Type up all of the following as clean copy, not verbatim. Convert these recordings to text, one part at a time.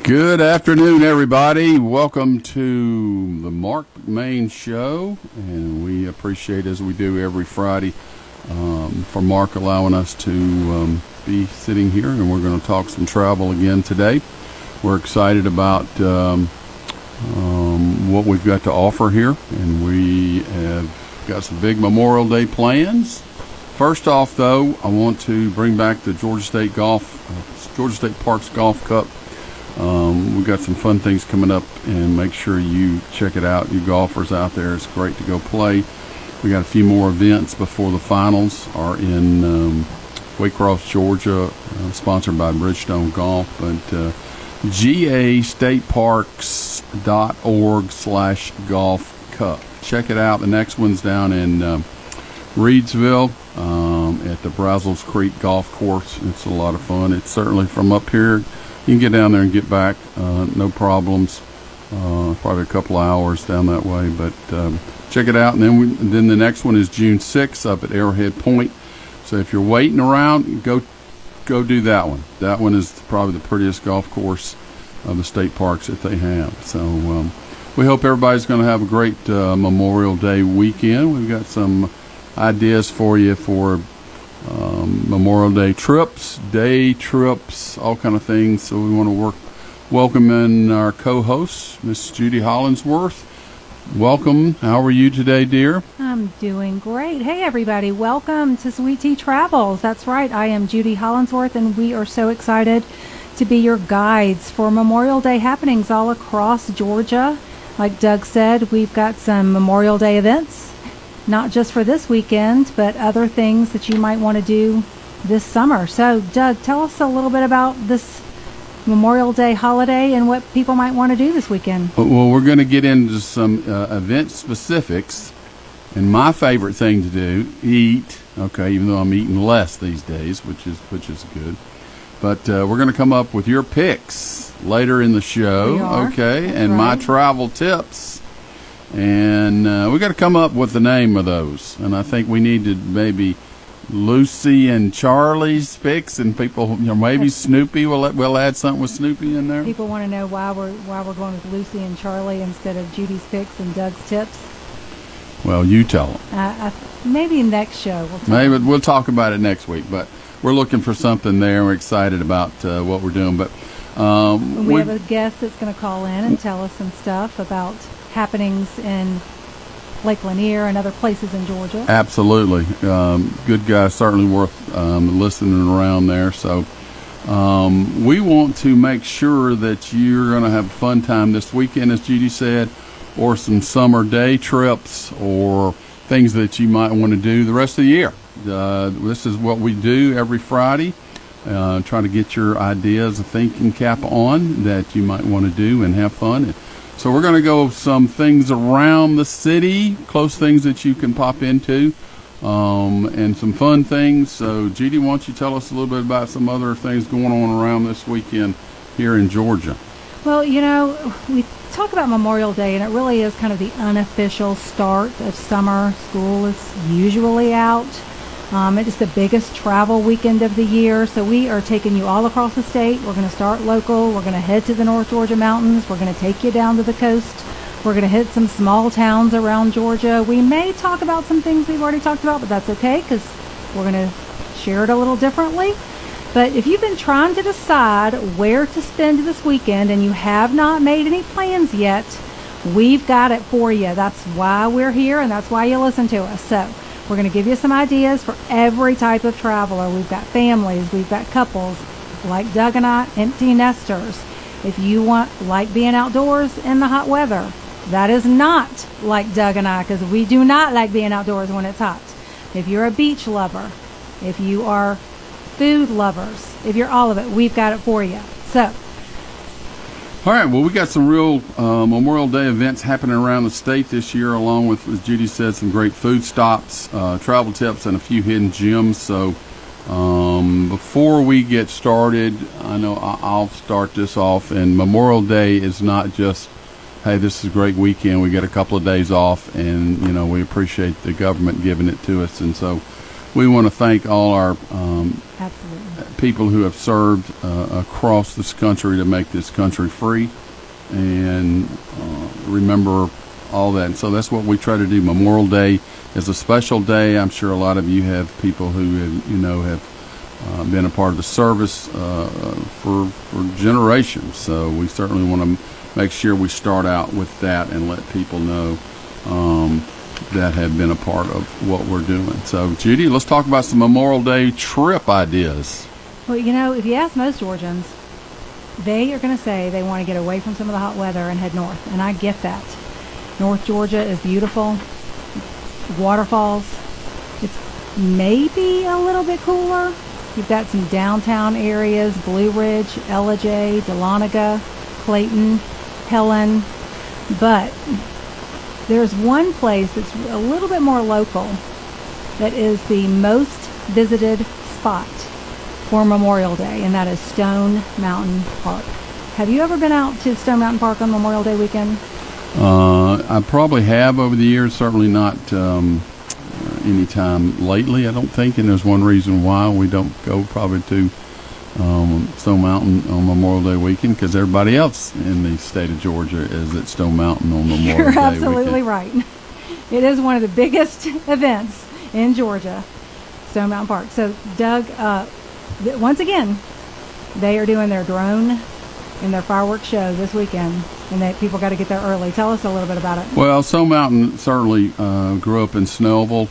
Good afternoon, everybody. Welcome to the Marc McMain Show, and we appreciate, as we do every Friday, for Marc allowing us to be sitting here, and we're going to talk some travel again today. We're excited about what we've got to offer here, and we have got some big Memorial Day plans. First off, though, I want to bring back the Georgia State Parks Golf Cup. We've got some fun things coming up, and make sure you check it out. You golfers out there, it's great to go play. We got a few more events before the finals are in Waycross, Georgia, sponsored by Bridgestone Golf. But gastateparks.org/golf cup. Check it out. The next one's down in Reedsville at the Brazos Creek Golf Course. It's a lot of fun. It's certainly from up here. You can get down there and get back, no problems. Probably a couple of hours down that way, but check it out. And then the next one is June 6th up at Arrowhead Point. So if you're waiting around, go do that one. That one is probably the prettiest golf course of the state parks that they have. So we hope everybody's going to have a great Memorial Day weekend. We've got some ideas for you for Memorial Day trips, day trips, all kind of things. So we want to welcome in our co-host, Miss Judy Hollingsworth. Welcome. How are you today, dear? I'm doing great. Hey, everybody. Welcome to Sweet Tea Travels. That's right. I am Judy Hollingsworth, and we are so excited to be your guides for Memorial Day happenings all across Georgia. Like Doug said, we've got some Memorial Day events, not just for this weekend, but other things that you might want to do this summer. So, Doug, tell us a little bit about this Memorial Day holiday and what people might want to do this weekend. Well, we're going to get into some event specifics. And my favorite thing to do, eat. Okay, even though I'm eating less these days, which is good. But we're going to come up with your picks later in the show. We are. Okay, That's and right. my travel tips. And we got to come up with the name of those. And I think we need to maybe Lucy and Charlie's picks, and people, maybe Snoopy. We'll add something with Snoopy in there. People want to know why we're going with Lucy and Charlie instead of Judy's picks and Doug's tips. Well, you tell them. Maybe next show. We'll talk about it next week. But we're looking for something there. We're excited about what we're doing. But we have a guest that's going to call in and tell us some stuff about happenings in Lake Lanier and other places in Georgia. Absolutely. Good guy, certainly worth listening around there. So we want to make sure that you're going to have a fun time this weekend, as Judy said, or some summer day trips or things that you might want to do the rest of the year. This is what we do every Friday. Try to get your ideas, a thinking cap on that you might want to do and have fun. So we're going to go some things around the city, close things that you can pop into, and some fun things. So, Judy, why don't you tell us a little bit about some other things going on around this weekend here in Georgia? Well, we talk about Memorial Day, and it really is kind of the unofficial start of summer. School is usually out. It is the biggest travel weekend of the year, so we are taking you all across the state. We're going to start local. We're going to head to the North Georgia mountains. We're going to take you down to the coast. We're going to hit some small towns around Georgia. We may talk about some things we've already talked about, but that's okay because we're going to share it a little differently. But if you've been trying to decide where to spend this weekend and you have not made any plans yet, we've got it for you. That's why we're here, and that's why you listen to us. So we're going to give you some ideas for every type of traveler. We've got families, we've got couples, like Doug and I, empty nesters. If you like being outdoors in the hot weather, that is not like Doug and I, because we do not like being outdoors when it's hot. If you're a beach lover, if you are food lovers, if you're all of it, we've got it for you. So, all right, well, we got some real Memorial Day events happening around the state this year, along with, as Judy said, some great food stops, travel tips, and a few hidden gems. So before we get started, I know I'll start this off. And Memorial Day is not just, hey, this is a great weekend. We get a couple of days off, and, we appreciate the government giving it to us. And so we want to thank all our absolutely. people who have served across this country to make this country free, and remember all that. And so that's what we try to do. Memorial Day is a special day. I'm sure a lot of you have people who have been a part of the service for generations. So we certainly want to make sure we start out with that and let people know that have been a part of what we're doing. So, Judy, let's talk about some Memorial Day trip ideas. Well, if you ask most Georgians, they are going to say they want to get away from some of the hot weather and head north, and I get that. North Georgia is beautiful. Waterfalls. It's maybe a little bit cooler. You've got some downtown areas, Blue Ridge, Ellijay, Dahlonega, Clayton, Helen. But there's one place that's a little bit more local that is the most visited spot for Memorial Day, and that is Stone Mountain Park. Have you ever been out to Stone Mountain Park on Memorial Day weekend? I probably have over the years, certainly not any time lately, I don't think, and there's one reason why we don't go probably to Stone Mountain on Memorial Day weekend, because everybody else in the state of Georgia is at Stone Mountain on Memorial Day weekend. You're absolutely right. It is one of the biggest events in Georgia, Stone Mountain Park. So, Doug, once again, they are doing their drone and their fireworks show this weekend, and that people got to get there early. Tell us a little bit about it. Well, Stone Mountain certainly grew up in Snellville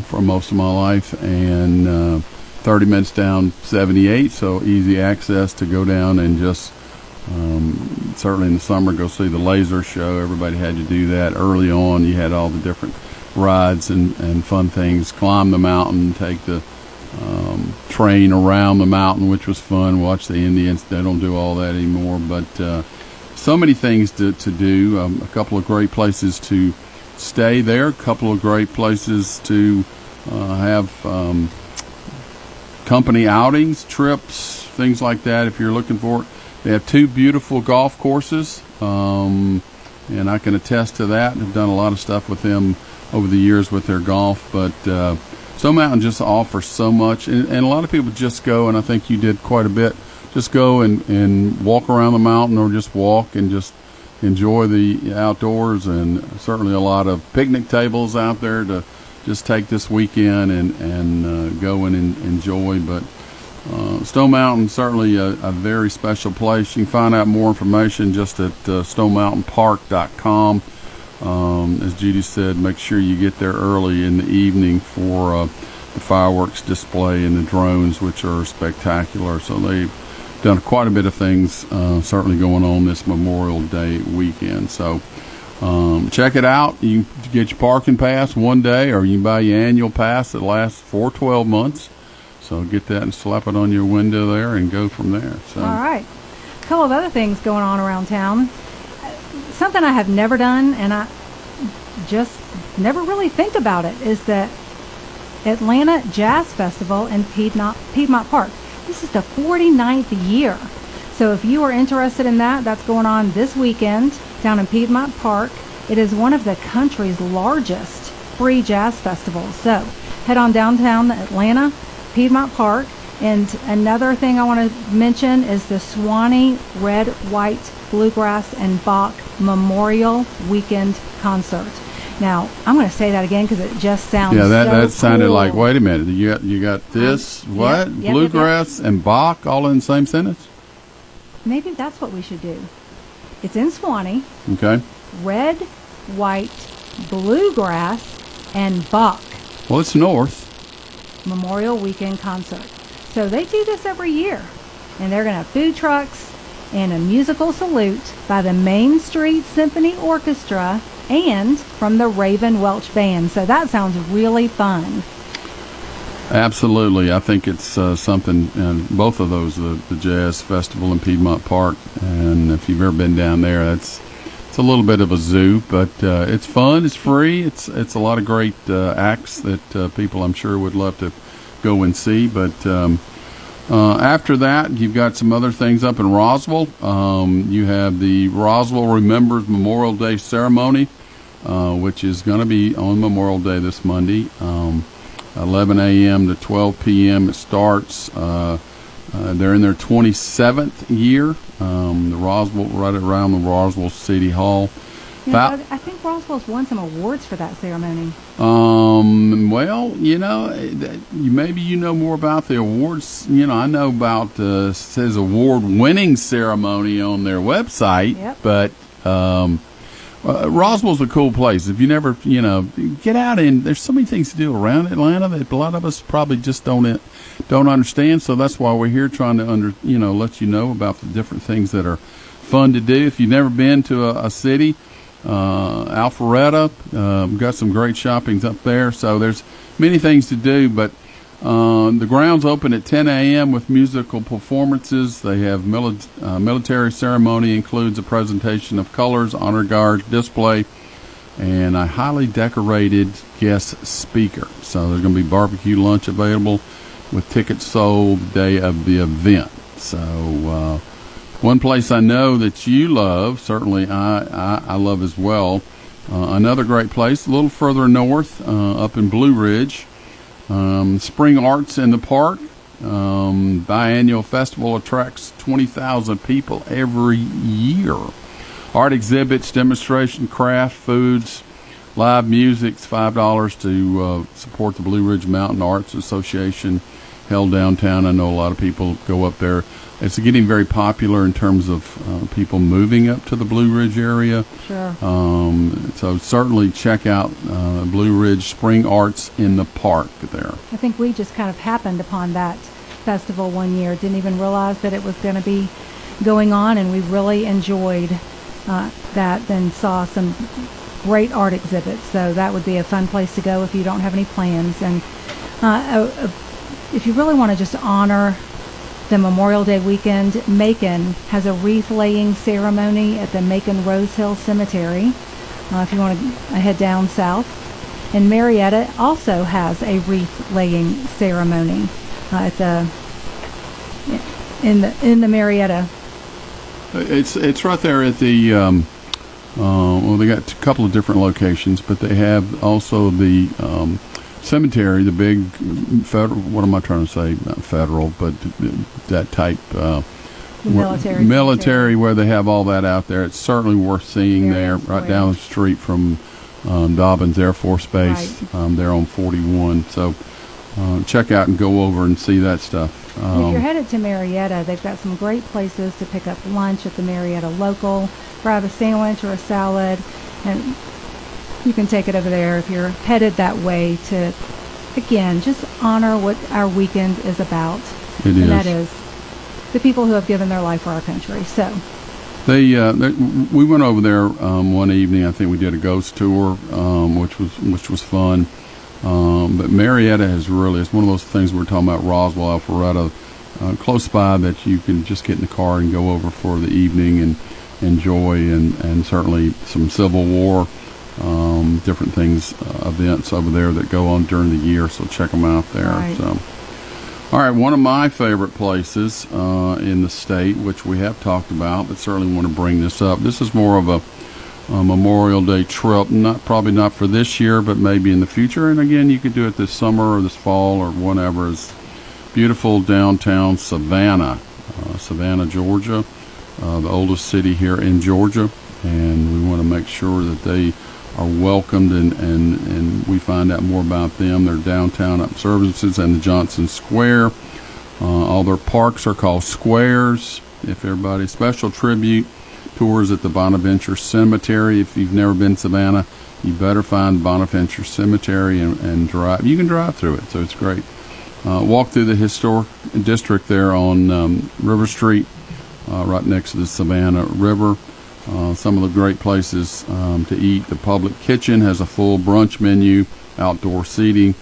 for most of my life, and 30 minutes down 78, so easy access to go down and just certainly in the summer go see the laser show. Everybody had to do that early on. You had all the different rides and fun things. Climb the mountain, take the train around the mountain, which was fun. Watch the Indians. They don't do all that anymore, but so many things to do. A couple of great places to stay there. A couple of great places to have company outings, trips, things like that if you're looking for it. They have 2 beautiful golf courses, and I can attest to that. I've done a lot of stuff with them over the years with their golf, but Stone Mountain just offers so much, and a lot of people just go, and I think you did quite a bit, just go and walk around the mountain, or just walk and just enjoy the outdoors, and certainly a lot of picnic tables out there to just take this weekend and go and enjoy. But Stone Mountain, certainly a very special place. You can find out more information just at stonemountainpark.com. As Judy said, make sure you get there early in the evening for the fireworks display and the drones, which are spectacular. So they've done quite a bit of things certainly going on this Memorial Day weekend. So check it out. You can get your parking pass one day, or you can buy your annual pass that lasts for 12 months. So get that and slap it on your window there and go from there. So. All right. A couple of other things going on around town. Something I have never done, and I just never really think about it, is the Atlanta Jazz Festival in Piedmont Park. This is the 49th year. So if you are interested in that, that's going on this weekend down in Piedmont Park. It is one of the country's largest free jazz festivals. So head on downtown Atlanta, Piedmont Park. And another thing I want to mention is the Swanee Red, White, Bluegrass, and Bach Memorial Weekend Concert. Now, I'm going to say that again because it just sounds that sounded cool. like, wait a minute, you got this, what? Yep, Bluegrass and Bach all in the same sentence? Maybe that's what we should do. It's in Swanee. Okay. Red, White, Bluegrass, and Bach. Well, it's north. Memorial Weekend Concert. So they do this every year. And they're going to have food trucks and a musical salute by the Main Street Symphony Orchestra and from the Raven Welch Band. So that sounds really fun. Absolutely. I think it's something, and both of those, the Jazz Festival in Piedmont Park, and if you've ever been down there, it's a little bit of a zoo, but it's fun, it's free, it's a lot of great acts that people I'm sure would love to go and see. But after that, you've got some other things up in Roswell. You have the Roswell Remembers Memorial Day Ceremony, which is going to be on Memorial Day this Monday. 11 a.m. to 12 p.m. it starts. They're in their 27th year. The Roswell, right around the Roswell City Hall. I think Roswell's won some awards for that ceremony. Well, maybe you know more about the awards. I know about says award-winning ceremony on their website. Yep. But Roswell's a cool place. If you never, get out and there's so many things to do around Atlanta that a lot of us probably just don't understand. So that's why we're here trying to let you know about the different things that are fun to do. If you've never been to a city. Alpharetta, got some great shoppings up there, so there's many things to do, but the grounds open at 10 a.m. with musical performances. They have military ceremony, includes a presentation of colors, honor guard display, and a highly decorated guest speaker. So there's going to be barbecue lunch available with tickets sold the day of the event. So one place I know that you love, certainly I love as well. Another great place, a little further north, up in Blue Ridge. Spring Arts in the Park. Biannual festival attracts 20,000 people every year. Art exhibits, demonstration, craft, foods, live music. It's $5 to support the Blue Ridge Mountain Arts Association, held downtown. I know a lot of people go up there. It's getting very popular in terms of people moving up to the Blue Ridge area. Sure. So certainly check out Blue Ridge Spring Arts in the Park there. I think we just kind of happened upon that festival one year. Didn't even realize that it was going to be going on, and we really enjoyed that and saw some great art exhibits. So that would be a fun place to go if you don't have any plans. And if you really want to just honor the Memorial Day weekend, Macon has a wreath-laying ceremony at the Macon Rose Hill Cemetery, if you want to head down south. And Marietta also has a wreath-laying ceremony in the Marietta. It's right there at the, they got a couple of different locations, but they have also the cemetery, the big federal, what am I trying to say? Not federal, but that type military where they have all that out there. It's certainly worth seeing there, right down the street from Dobbins Air Force Base. Right. There on 41. So check out and go over and see that stuff. If you're headed to Marietta, they've got some great places to pick up lunch at the Marietta Local, grab a sandwich or a salad, and you can take it over there if you're headed that way to, again, just honor what our weekend is about. And that is the people who have given their life for our country. So we went over there one evening. I think we did a ghost tour, which was fun. But Marietta it's one of those things we're talking about, Roswell, Alpharetta, close by, that you can just get in the car and go over for the evening and enjoy, and certainly some Civil War different things, events over there that go on during the year, so check them out there. Right. So, all right, one of my favorite places in the state, which we have talked about, but certainly want to bring this up. This is more of a Memorial Day trip, probably not for this year, but maybe in the future. And again, you could do it this summer or this fall or whenever. It's beautiful downtown Savannah, Georgia, the oldest city here in Georgia, and we want to make sure that they are welcomed, and we find out more about them, their downtown observances, and the Johnson Square. All their parks are called squares. If everybody, special tribute tours at the Bonaventure Cemetery. If you've never been to Savannah, you better find Bonaventure Cemetery and drive. You can drive through it, so it's great. Walk through the historic district there on River Street, right next to the Savannah River. Some of the great places to eat. The public kitchen has a full brunch menu, outdoor seating.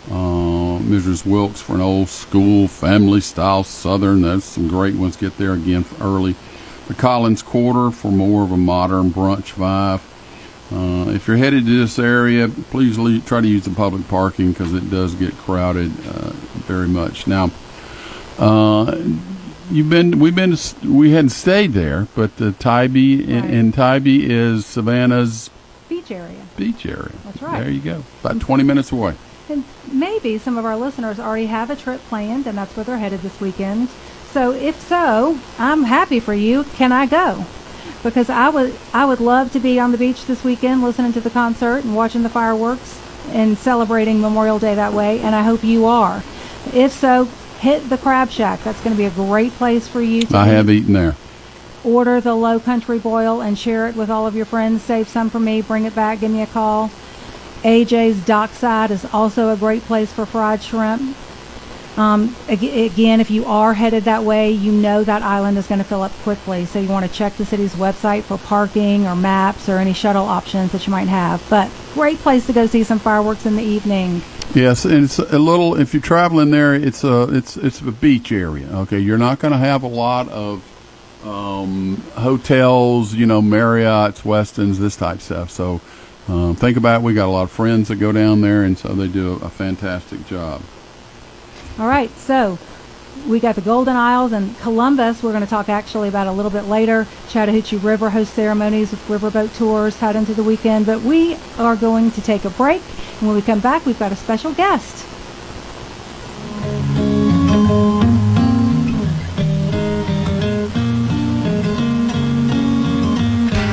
Mrs. Wilkes for an old school family style Southern. There's some great ones. Get there again early. The Collins Quarter for more of a modern brunch vibe. If you're headed to this area, please try to use the public parking because it does get crowded very much. Now, we hadn't stayed there, but the Tybee and Tybee is Savannah's beach area. That's right. There you go. About 20 minutes away. And maybe some of our listeners already have a trip planned, and that's where they're headed this weekend. So if so, I'm happy for you. Can I go? Because I would love to be on the beach this weekend listening to the concert and watching the fireworks and celebrating Memorial Day that way, and I hope you are. If so, hit the Crab Shack. That's going to be a great place for you to I have eaten there. Order the Low Country Boil and share it with all of your friends. Save some for me. Bring it back. Give me a call. AJ's Dockside is also a great place for fried shrimp. Again, if you are headed that way, you know that island is going to fill up quickly. So you want to check the city's website for parking or maps or any shuttle options that you might have. But great place to go see some fireworks in the evening. Yes, and it's a little. If you're traveling there, it's a beach area. Okay, you're not going to have a lot of hotels, Marriott's, Westons, this type stuff. So think about it. We got a lot of friends that go down there, and so they do a fantastic job. All right, so we got the Golden Isles and Columbus. We're going to talk actually about a little bit later. Chattahoochee River hosts ceremonies with riverboat tours tied into the weekend. But we are going to take a break, and when we come back, we've got a special guest.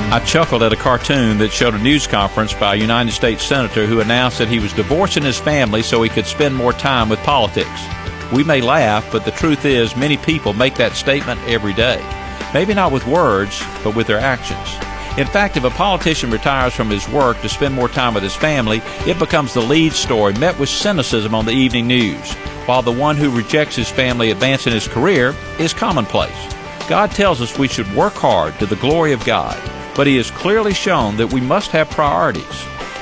I chuckled at a cartoon that showed a news conference by a United States senator who announced that he was divorcing his family so he could spend more time with politics. We may laugh, but the truth is many people make that statement every day. Maybe not with words, but with their actions. In fact, if a politician retires from his work to spend more time with his family, it becomes the lead story met with cynicism on the evening news, while the one who rejects his family advancing his career is commonplace. God tells us we should work hard to the glory of God. But he has clearly shown that we must have priorities.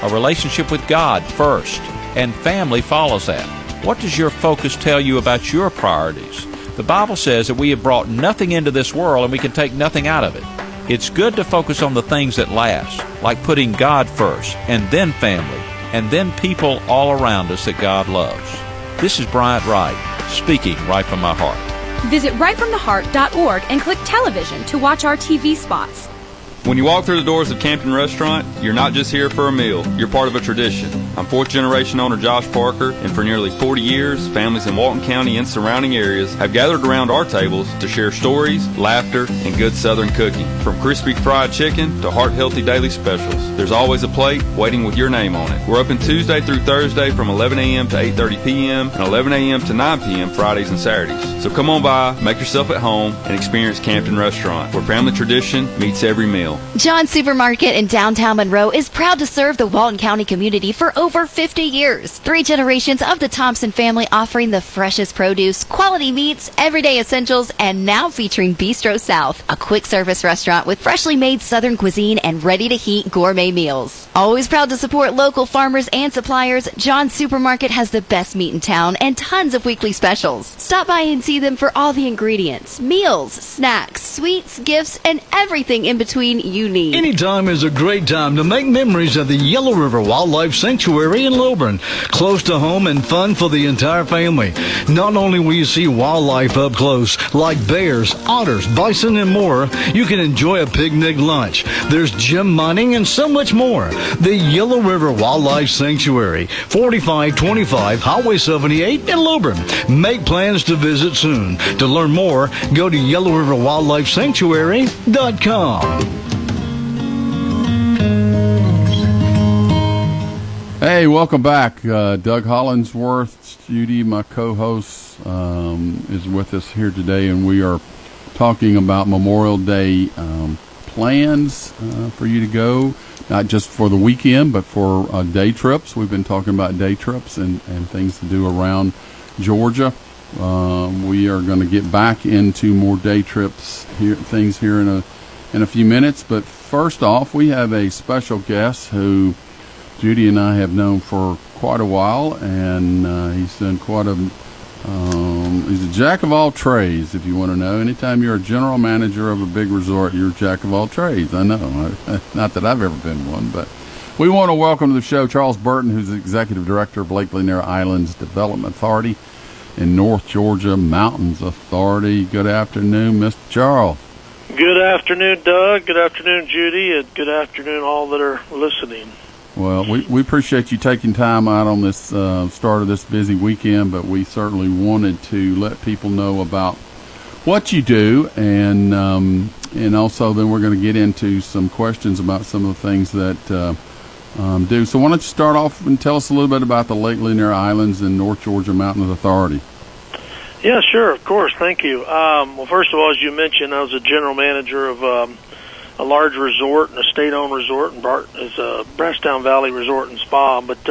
A relationship with God first, and family follows that. What does your focus tell you about your priorities? The Bible says that we have brought nothing into this world and we can take nothing out of it. It's good to focus on the things that last, like putting God first, and then family, and then people all around us that God loves. This is Bryant Wright, speaking right from my heart. Visit rightfromtheheart.org and click television to watch our TV spots. When you walk through the doors of Campton Restaurant, you're not just here for a meal, you're part of a tradition. I'm fourth generation owner Josh Parker, and for nearly 40 years, families in Walton County and surrounding areas have gathered around our tables to share stories, laughter, and good Southern cooking. From crispy fried chicken to heart-healthy daily specials, there's always a plate waiting with your name on it. We're open Tuesday through Thursday from 11 a.m. to 8:30 p.m. and 11 a.m. to 9 p.m. Fridays and Saturdays. So come on by, make yourself at home, and experience Campton Restaurant, where family tradition meets every meal. John Supermarket in downtown Monroe is proud to serve the Walton County community for over 50 years. 3 generations of the Thompson family offering the freshest produce, quality meats, everyday essentials, and now featuring Bistro South, a quick service restaurant with freshly made Southern cuisine and ready-to-heat gourmet meals. Always proud to support local farmers and suppliers, John Supermarket has the best meat in town and tons of weekly specials. Stop by and see them for all the ingredients, meals, snacks, sweets, gifts, and everything in between you need. Anytime is a great time to make memories at the Yellow River Wildlife Sanctuary in Lilburn. Close to home and fun for the entire family. Not only will you see wildlife up close, like bears, otters, bison, and more, you can enjoy a picnic lunch. There's gem mining and so much more. The Yellow River Wildlife Sanctuary, 4525 Highway 78 in Lilburn. Make plans to visit soon. To learn more, go to yellowriverwildlifesanctuary.com. Hey, welcome back. Doug Hollingsworth, Judy, my co-host, is with us here today, and we are talking about Memorial Day plans for you to go, not just for the weekend, but for day trips. We've been talking about day trips and things to do around Georgia. We are going to get back into more day trips things here in a few minutes. But first off, we have a special guest who Judy and I have known for quite a while, and he's done quite a he's a jack of all trades, if you want to know. Anytime you're a general manager of a big resort, you're a jack of all trades. I know. Not that I've ever been one, but we want to welcome to the show Charles Burton, who's the Executive Director of Lake Lanier Islands Development Authority and North Georgia Mountains Authority. Good afternoon, Mr. Charles. Good afternoon, Doug. Good afternoon, Judy, and good afternoon, all that are listening. Well, we appreciate you taking time out on this start of this busy weekend, but we certainly wanted to let people know about what you do, and also then we're going to get into some questions about some of the things that do. So why don't you start off and tell us a little bit about the Lake Lanier Islands and North Georgia Mountain Authority? Yeah, sure, of course. Thank you. Well, first of all, as you mentioned, I was a general manager of a large resort and a state-owned resort, and it's a Brasstown Valley Resort and Spa. But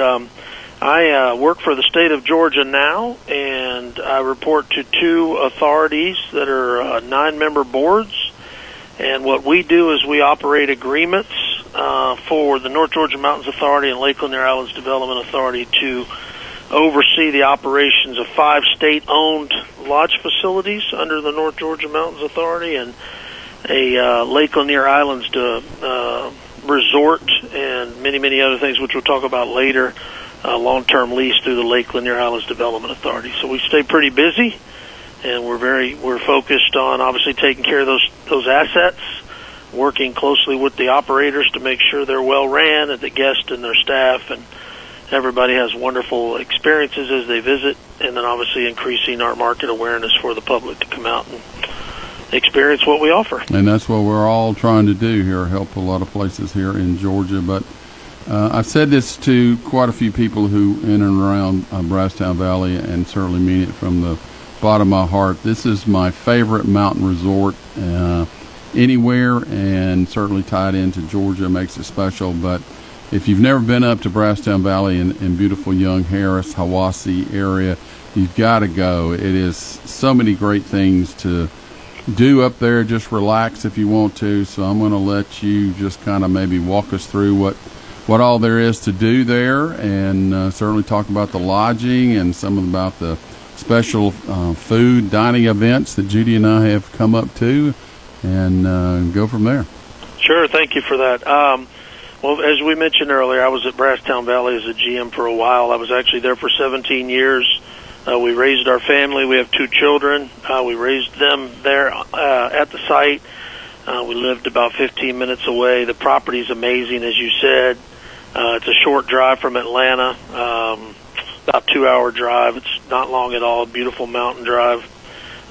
I work for the state of Georgia now, and I report to two authorities that are 9-member boards. And what we do is we operate agreements for the North Georgia Mountains Authority and Lake Lanier Islands Development Authority to oversee the operations of 5 state-owned lodge facilities under the North Georgia Mountains Authority and a Lake Lanier Islands resort and many, many other things, which we'll talk about later, long-term lease through the Lake Lanier Islands Development Authority. So we stay pretty busy, and we're focused on obviously taking care of those assets, working closely with the operators to make sure they're well ran, and the guests and their staff and everybody has wonderful experiences as they visit, and then obviously increasing our market awareness for the public to come out and experience what we offer. And that's what we're all trying to do here, help a lot of places here in Georgia. But I've said this to quite a few people who in and around Brasstown Valley, and certainly mean it from the bottom of my heart. This is my favorite mountain resort anywhere, and certainly tied into Georgia makes it special. But if you've never been up to Brasstown Valley in beautiful Young Harris, Hiwassee area, you've got to go. It is so many great things to do up there. Just relax if you want to. So I'm going to let you just kind of maybe walk us through what all there is to do there, and certainly talk about the lodging and some about the special food dining events that Judy and I have come up to, and go from there. Sure, thank you for that. Well, as we mentioned earlier, I was at Brasstown Valley as a GM for a while. I was actually there for 17 years. We raised our family. We have 2 children. We raised them there at the site. We lived about 15 minutes away. The property's amazing, as you said. It's a short drive from Atlanta, about 2-hour drive. It's not long at all, a beautiful mountain drive.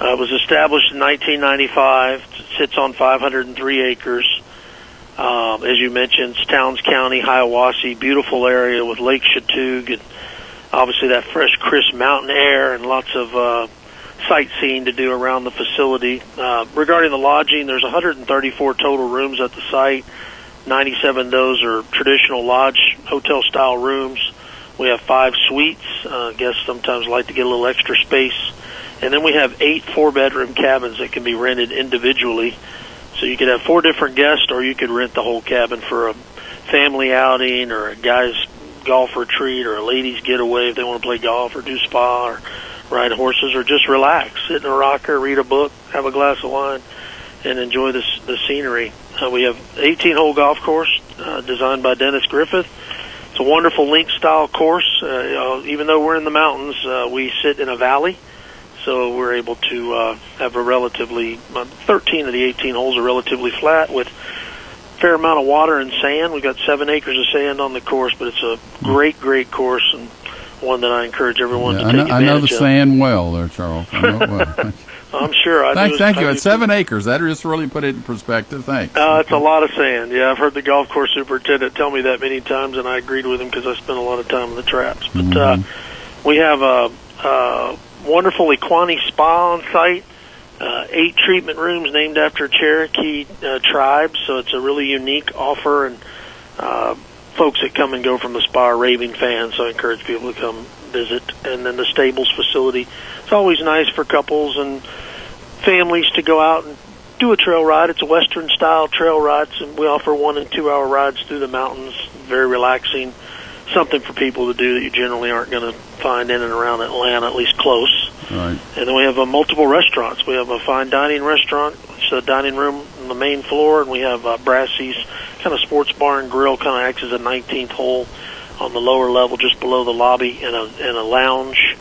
It was established in 1995. It sits on 503 acres. As you mentioned, it's Towns County, Hiwassee, beautiful area with Lake Chattooga, and obviously that fresh, crisp mountain air, and lots of sightseeing to do around the facility. Regarding the lodging, there's 134 total rooms at the site. 97 of those are traditional lodge hotel-style rooms. We have 5 suites. Guests sometimes like to get a little extra space. And then we have 8 4-bedroom cabins that can be rented individually. So you could have 4 different guests, or you could rent the whole cabin for a family outing or a guy's golf retreat or a ladies' getaway if they want to play golf or do spa or ride horses or just relax, sit in a rocker, read a book, have a glass of wine, and enjoy the scenery. We have 18-hole golf course designed by Dennis Griffith. It's a wonderful link-style course. Even though we're in the mountains, we sit in a valley. So we're able to have a relatively, 13 of the 18 holes are relatively flat with a fair amount of water and sand. We've got 7 acres of sand on the course, but it's a great, great course, and one that I encourage everyone to take advantage of. I know the sand well there, Charles. I know it well. I'm sure. Thank you. It's 7 acres. That just really put it in perspective. Thanks. It's a lot of sand. Yeah, I've heard the golf course superintendent tell me that many times, and I agreed with him because I spent a lot of time in the traps. But we have a wonderful Equani spa on site, 8 treatment rooms named after Cherokee tribes, so it's a really unique offer, and folks that come and go from the spa are raving fans, so I encourage people to come visit. And then the stables facility, it's always nice for couples and families to go out and do a trail ride. It's a Western-style trail ride, and we offer 1- and 2-hour rides through the mountains, very relaxing. Something for people to do that you generally aren't going to find in and around Atlanta, at least close. Right. And then we have multiple restaurants. We have a fine dining restaurant. It's a dining room on the main floor, and we have Brassey's kind of sports bar and grill, kind of acts as a 19th hole on the lower level, just below the lobby, and a lounge,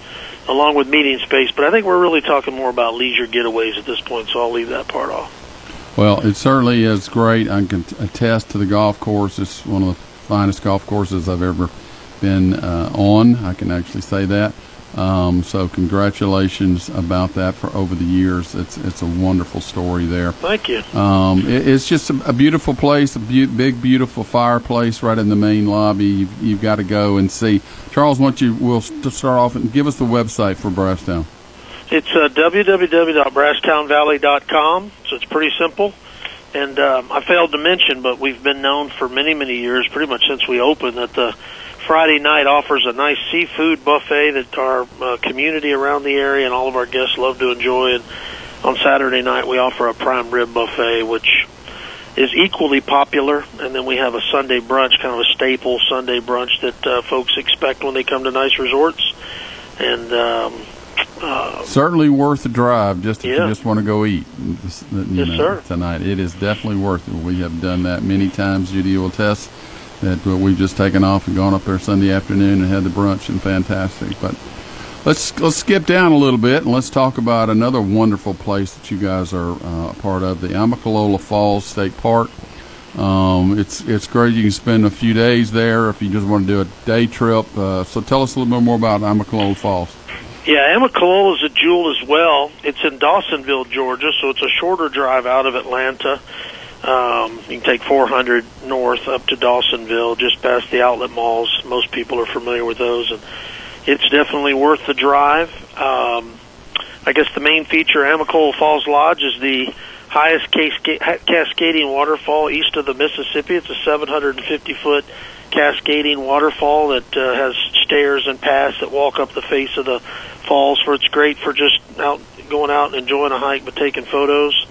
along with meeting space. But I think we're really talking more about leisure getaways at this point, so I'll leave that part off. Well, it certainly is great. I can attest to the golf course. It's one of the finest golf courses I've ever been on. I can actually say that. So congratulations about that for over the years. It's a wonderful story there. Thank you. It's just a beautiful place, a big, beautiful fireplace right in the main lobby. You've got to go and see. Charles, we'll start off and give us the website for Brasstown. It's www.brasstownvalley.com, so it's pretty simple. And I failed to mention, but we've been known for many, many years, pretty much since we opened, that the Friday night offers a nice seafood buffet that our community around the area and all of our guests love to enjoy. And on Saturday night, we offer a prime rib buffet, which is equally popular. And then we have a Sunday brunch, kind of a staple Sunday brunch that folks expect when they come to nice resorts. And certainly worth the drive, if you just want to go eat. Sir. Tonight. It is definitely worth it. We have done that many times. Judy will attest that we've just taken off and gone up there Sunday afternoon and had the brunch, and fantastic. But let's skip down a little bit and let's talk about another wonderful place that you guys are a part of, the Amicalola Falls State Park. It's great. You can spend a few days there if you just want to do a day trip. So tell us a little bit more about Amicalola Falls. Yeah, Amicalola is a jewel as well. It's in Dawsonville, Georgia, so it's a shorter drive out of Atlanta. You can take 400 north up to Dawsonville, just past the outlet malls. Most people are familiar with those, and it's definitely worth the drive. I guess the main feature, Amicalola Falls Lodge, is the highest cascading waterfall east of the Mississippi. It's a 750-foot cascading waterfall that has stairs and paths that walk up the face of the falls. For it's great for just going out and enjoying a hike, but taking photos.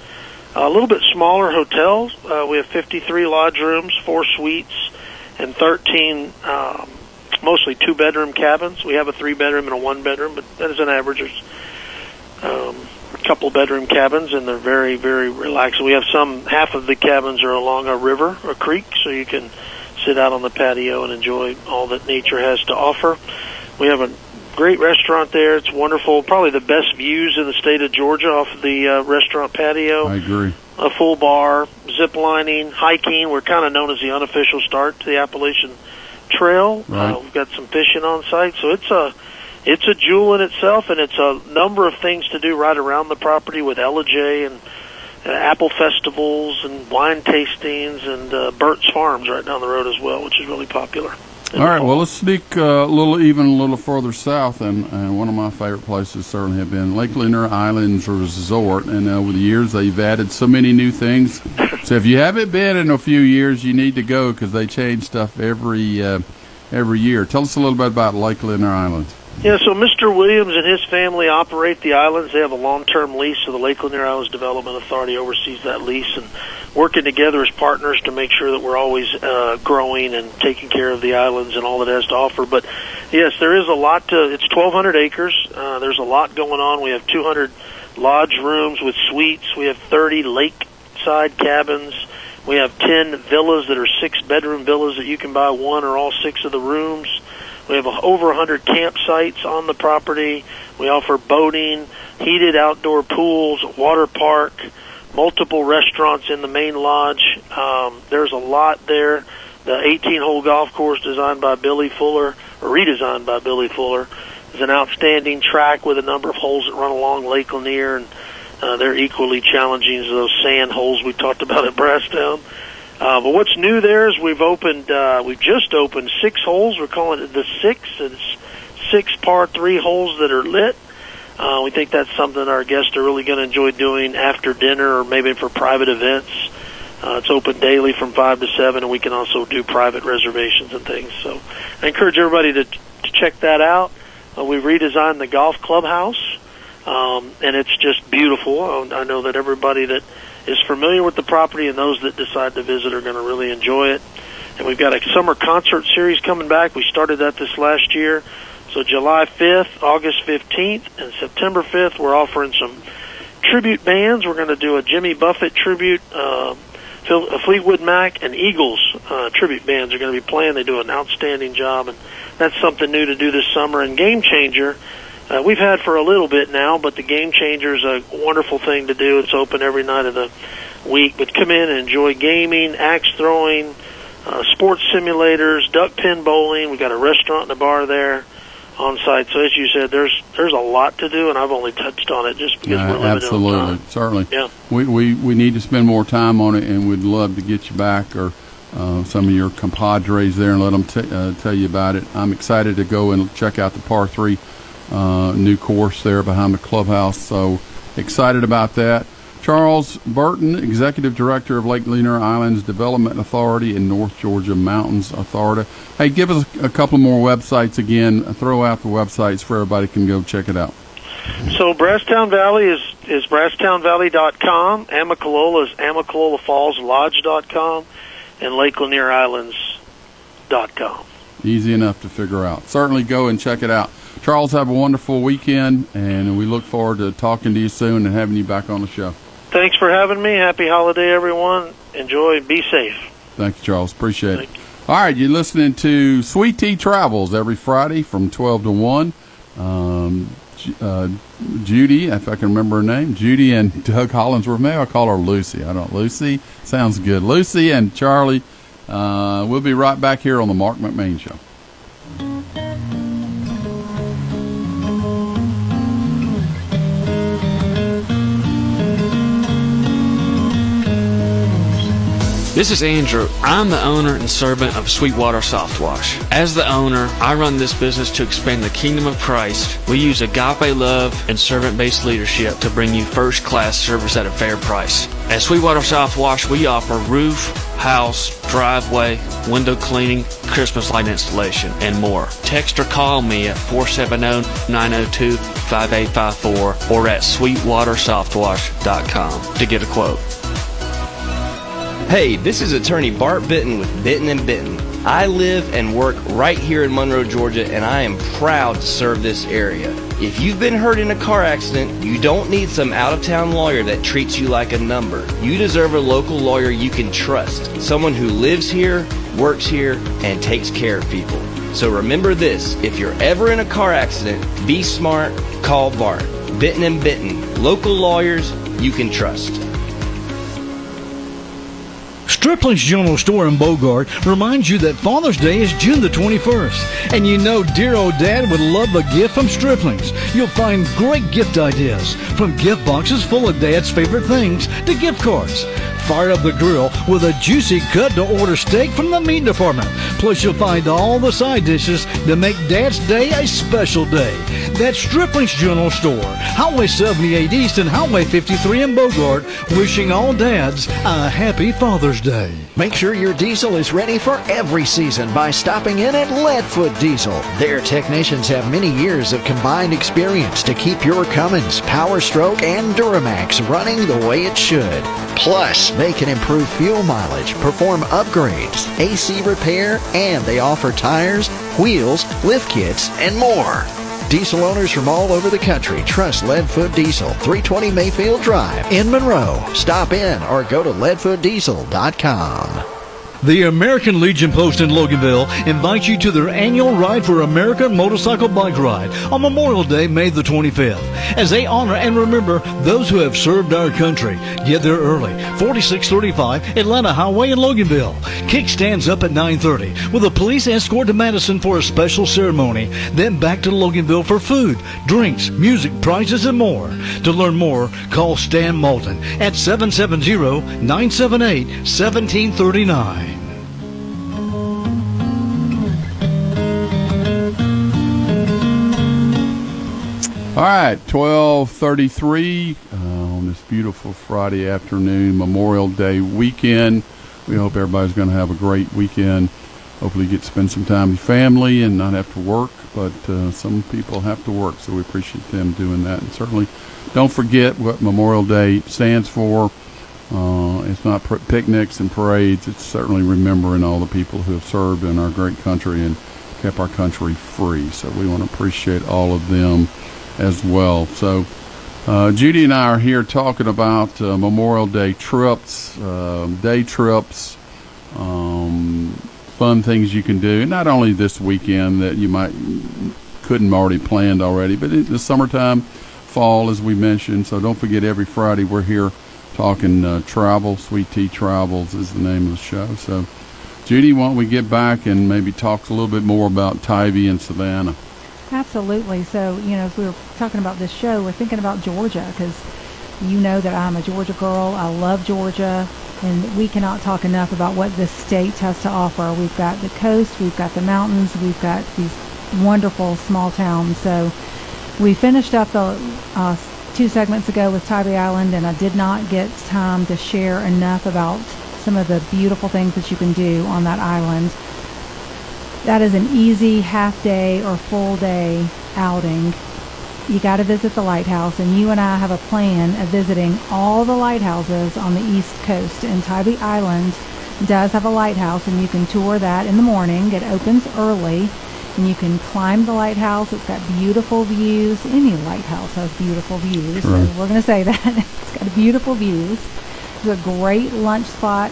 A little bit smaller hotels. We have 53 lodge rooms, 4 suites, and 13 mostly 2-bedroom cabins. We have a 3-bedroom and a 1-bedroom, but that is an average. There's a couple bedroom cabins, and they're very, very relaxing. We have half of the cabins are along a river, a creek, so you can sit out on the patio and enjoy all that nature has to offer. We have a great restaurant there. It's wonderful. Probably the best views in the state of Georgia off of the restaurant patio. I agree. A full bar, zip lining, hiking. We're kind of known as the unofficial start to the Appalachian Trail. Right. We've got some fishing on site, so it's a jewel in itself, and it's a number of things to do right around the property with J and apple festivals and wine tastings, and Burt's Farms right down the road as well, which is really popular. All right, well, let's sneak a little further south, and one of my favorite places certainly have been Lake Lanier Islands Resort, and over the years they've added so many new things. So if you haven't been in a few years, you need to go because they change stuff every year. Tell us a little bit about Lake Lanier Islands. Yeah, so Mr. Williams and his family operate the islands. They have a long-term lease, so the Lake Lanier Islands Development Authority oversees that lease, and working together as partners to make sure that we're always growing and taking care of the islands and all that it has to offer. But, yes, there is a lot it's 1,200 acres. There's a lot going on. We have 200 lodge rooms with suites. We have 30 lakeside cabins. We have 10 villas that are 6-bedroom villas that you can buy one or all 6 of the rooms. We have over 100 campsites on the property. We offer boating, heated outdoor pools, water park, multiple restaurants in the main lodge. There's a lot there. The 18-hole golf course redesigned by Billy Fuller, is an outstanding track with a number of holes that run along Lake Lanier, and they're equally challenging as those sand holes we talked about at Brasstown. But what's new there is we've just opened 6 holes. We're calling it the 6. It's 6 par 3 holes that are lit. We think that's something our guests are really going to enjoy doing after dinner or maybe for private events. It's open daily from 5 to 7, and we can also do private reservations and things. So I encourage everybody to check that out. We've redesigned the golf clubhouse, and it's just beautiful. I know that everybody that is familiar with the property and those that decide to visit are going to really enjoy it. And we've got a summer concert series coming back. We started that this last year. So July 5th, August 15th, and September 5th, we're offering some tribute bands. We're going to do a Jimmy Buffett tribute, Fleetwood Mac, and Eagles tribute bands are going to be playing. They do an outstanding job, and that's something new to do this summer. And Game Changer, we've had for a little bit now, but the Game Changer is a wonderful thing to do. It's open every night of the week. But come in and enjoy gaming, axe throwing, sports simulators, duck pin bowling. We've got a restaurant and a bar there. on site. So as you said, there's a lot to do, and I've only touched on it just because we're limited absolutely, on time. Certainly. Yeah. We need to spend more time on it, and we'd love to get you back or some of your compadres there and let them tell you about it. I'm excited to go and check out the Par 3 new course there behind the clubhouse. So excited about that. Charles Burton, Executive Director of Lake Lanier Islands Development Authority and North Georgia Mountains Authority. Hey, give us a couple more websites again. Throw out the websites for everybody can go check it out. So Brasstown Valley is brasstownvalley.com. Amicalola is amicalolafallslodge.com. And Lake Lanier Islands.com. Easy enough to figure out. Certainly go and check it out. Charles, have a wonderful weekend, and we look forward to talking to you soon and having you back on the show. Thanks for having me. Happy holiday, everyone. Enjoy. Be safe. Thank you, Charles. Appreciate it. All right, you're listening to Sweet Tea Travels every Friday from 12 to 1. Judy, if I can remember her name, Judy and Doug Hollinsworth. Maybe I'll call her Lucy. Lucy sounds good. Lucy and Charlie. We'll be right back here on the Marc McMain Show. This is Andrew. I'm the owner and servant of Sweetwater Soft Wash. As the owner, I run this business to expand the kingdom of Christ. We use agape love and servant-based leadership to bring you first-class service at a fair price. At Sweetwater Soft Wash, we offer roof, house, driveway, window cleaning, Christmas light installation, and more. Text or call me at 470-902-5854 or at sweetwatersoftwash.com to get a quote. Hey, this is attorney Bart Bitton with Bitton & Bitton. I live and work right here in Monroe, Georgia, and I am proud to serve this area. If you've been hurt in a car accident, you don't need some out-of-town lawyer that treats you like a number. You deserve a local lawyer you can trust, someone who lives here, works here, and takes care of people. So remember this, if you're ever in a car accident, be smart, call Bart. Bitton & Bitton, local lawyers you can trust. Stripling's General Store in Bogart reminds you that Father's Day is June the 21st. And you know dear old Dad would love a gift from Stripling's. You'll find great gift ideas, from gift boxes full of Dad's favorite things to gift cards. Fire up the grill with a juicy cut-to-order steak from the meat department. Plus, you'll find all the side dishes that make Dad's Day a special day. That's Stripling's General Store, Highway 78 East and Highway 53 in Bogart, wishing all dads a happy Father's Day. Make sure your diesel is ready for every season by stopping in at Leadfoot Diesel. Their technicians have many years of combined experience to keep your Cummins, Power Stroke, and Duramax running the way it should. Plus, they can improve fuel mileage, perform upgrades, AC repair, and they offer tires, wheels, lift kits, and more. Diesel owners from all over the country trust Leadfoot Diesel, 320 Mayfield Drive in Monroe. Stop in or go to leadfootdiesel.com. The American Legion Post in Loganville invites you to their annual Ride for America motorcycle bike ride on Memorial Day, May the 25th, as they honor and remember those who have served our country. Get there early, 4635 Atlanta Highway in Loganville. Kickstands up at 9:30 with a police escort to Madison for a special ceremony, then back to Loganville for food, drinks, music, prizes, and more. To learn more, call Stan Malton at 770-978-1739. All right, 12:33 on this beautiful Friday afternoon, Memorial Day weekend. We hope everybody's going to have a great weekend. Hopefully you get to spend some time with family and not have to work, but some people have to work, so we appreciate them doing that. And certainly don't forget what Memorial Day stands for. It's not picnics and parades. It's certainly remembering all the people who have served in our great country and kept our country free. So we want to appreciate all of them as well. So Judy and I are here talking about Memorial Day trips, day trips, fun things you can do. Not only this weekend that you couldn't already planned already, but in the summertime, fall, as we mentioned. So don't forget, every Friday we're here talking travel. Sweet Tea Travels is the name of the show. So Judy, why don't we get back and maybe talk a little bit more about Tybee and Savannah? Absolutely. So, as we were talking about this show, we're thinking about Georgia because you know that I'm a Georgia girl. I love Georgia, and we cannot talk enough about what this state has to offer. We've got the coast, we've got the mountains, we've got these wonderful small towns. So we finished up the 2 segments ago with Tybee Island, and I did not get time to share enough about some of the beautiful things that you can do on that island. That is an easy half-day or full-day outing. You got to visit the lighthouse, and you and I have a plan of visiting all the lighthouses on the East Coast. And Tybee Island does have a lighthouse, and you can tour that in the morning. It opens early, and you can climb the lighthouse. It's got beautiful views. Any lighthouse has beautiful views, Right. so we're going to say that. It's got beautiful views. There's a great lunch spot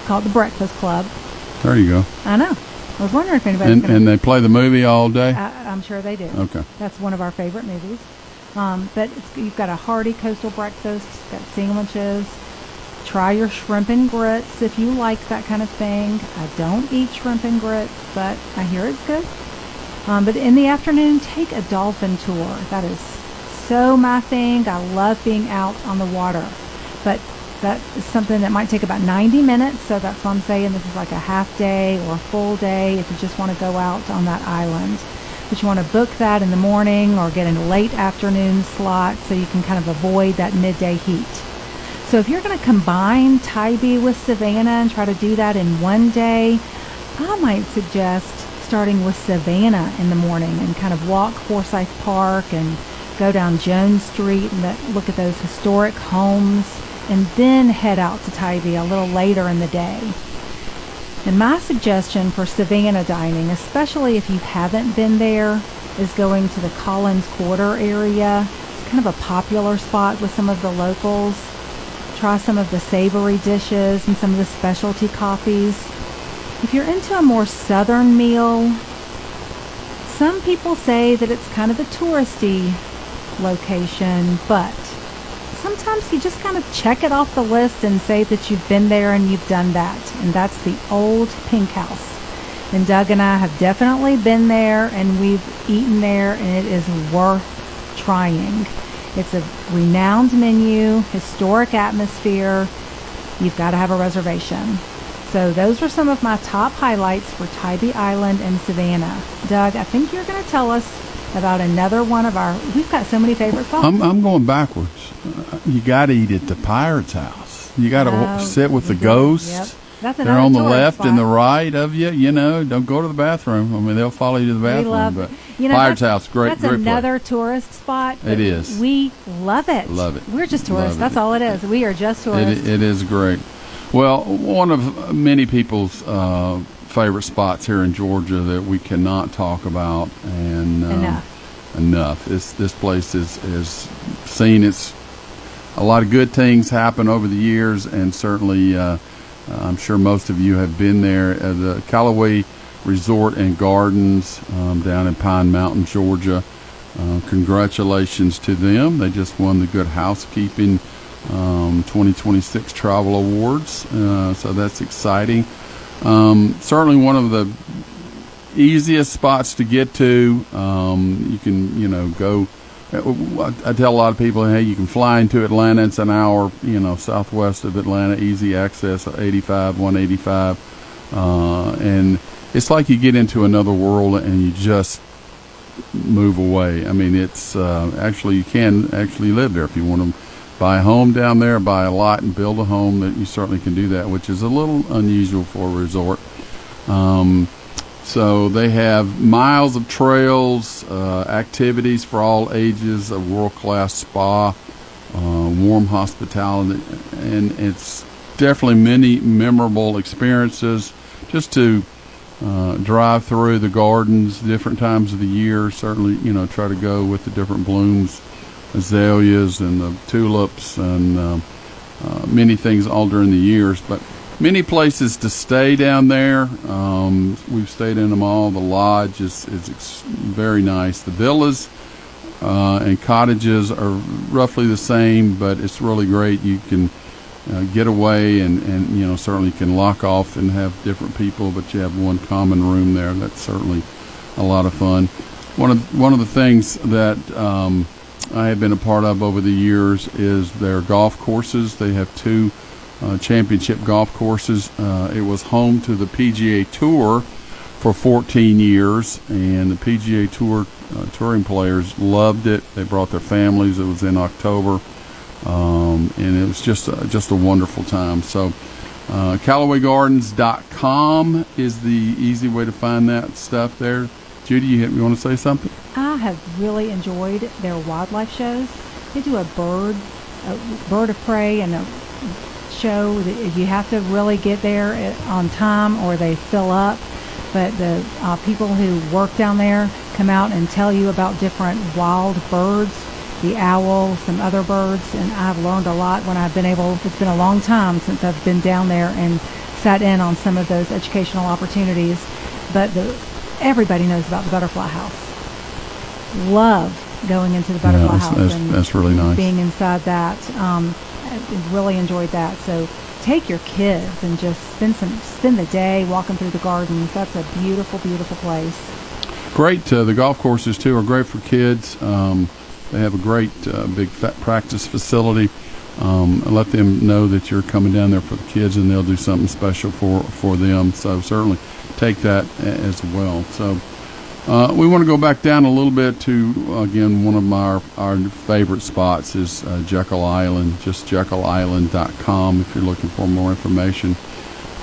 called the Breakfast Club. There you go. I know. I was wondering if anybody's going to... And they play the movie all day? I'm sure they do. Okay. That's one of our favorite movies. But you've got a hearty coastal breakfast. It's got sandwiches. Try your shrimp and grits if you like that kind of thing. I don't eat shrimp and grits, but I hear it's good. But in the afternoon, take a dolphin tour. That is so my thing. I love being out on the water. But that is something that might take about 90 minutes, so that's what I'm saying. This is like a half day or a full day if you just want to go out on that island. But you want to book that in the morning or get a late afternoon slot so you can kind of avoid that midday heat. So if you're going to combine Tybee with Savannah and try to do that in one day, I might suggest starting with Savannah in the morning and kind of walk Forsyth Park and go down Jones Street and look at those historic homes, and then head out to Tybee a little later in the day. And my suggestion for Savannah dining, especially if you haven't been there, is going to the Collins Quarter area. It's kind of a popular spot with some of the locals. Try some of the savory dishes and some of the specialty coffees. If you're into a more southern meal, some people say that it's kind of a touristy location, but sometimes you just kind of check it off the list and say that you've been there and you've done that. And that's the Old Pink House. And Doug and I have definitely been there, and we've eaten there, and it is worth trying. It's a renowned menu, historic atmosphere. You've got to have a reservation. So those are some of my top highlights for Tybee Island and Savannah. Doug, I think you're going to tell us about another one of our... We've got so many favorite spots. I'm going backwards. You got to eat at the Pirate's House. You got to sit with the ghosts. Yep. That's They're on the left spot. and the right of you. Don't go to the bathroom. I mean, they'll follow you to the bathroom. We love but it. Pirate's House, great. That's great another place. tourist spot. It is. We love it. Love it. We're just tourists. Love it. That's all it is. We are just tourists. It is great. Well, one of many people's favorite spots here in Georgia that we cannot talk about and enough. This place is seen a lot of good things happen over the years, and certainly I'm sure most of you have been there. The Callaway Resort and Gardens down in Pine Mountain, Georgia. Congratulations to them. They just won the Good Housekeeping 2026 Travel Awards, so that's exciting. Certainly one of the easiest spots to get to. You can, go. I tell a lot of people, hey, you can fly into Atlanta. It's an hour, southwest of Atlanta, easy access, 85, 185. And it's like you get into another world and you just move away. I mean, it's actually, you can actually live there if you want to buy a home down there, buy a lot and build a home. That you certainly can do that, which is a little unusual for a resort. So they have miles of trails, activities for all ages, a world-class spa, warm hospitality, and it's definitely many memorable experiences just to drive through the gardens different times of the year. Certainly, try to go with the different blooms, azaleas and the tulips and many things all during the years. But many places to stay down there. We've stayed in them all. The lodge is very nice. The villas and cottages are roughly the same, but it's really great. You can get away and certainly can lock off and have different people, but you have one common room there. That's certainly a lot of fun. One of the things that I have been a part of over the years is their golf courses. They have 2 championship golf courses. It was home to the PGA Tour for 14 years, and the PGA Tour touring players loved it. They brought their families. It was in October, and it was just a wonderful time. So CallawayGardens.com is the easy way to find that stuff there. Judy, you want to say something? I have really enjoyed their wildlife shows. They do a bird of prey and a show that you have to really get there on time or they fill up. But the people who work down there come out and tell you about different wild birds, the owl, some other birds, and I've learned a lot when I've been able. It's been a long time since I've been down there and sat in on some of those educational opportunities. But everybody knows about the Butterfly House. Love going into the Butterfly House. That's really nice. Being inside that. I really enjoyed that. So take your kids and just spend the day walking through the gardens. That's a beautiful, beautiful place. Great. The golf courses, too, are great for kids. They have a great big practice facility. Let them know that you're coming down there for the kids, and they'll do something special for them. So certainly take that as well. So we want to go back down a little bit to, again, one of our favorite spots is Jekyll Island, just JekyllIsland.com if you're looking for more information.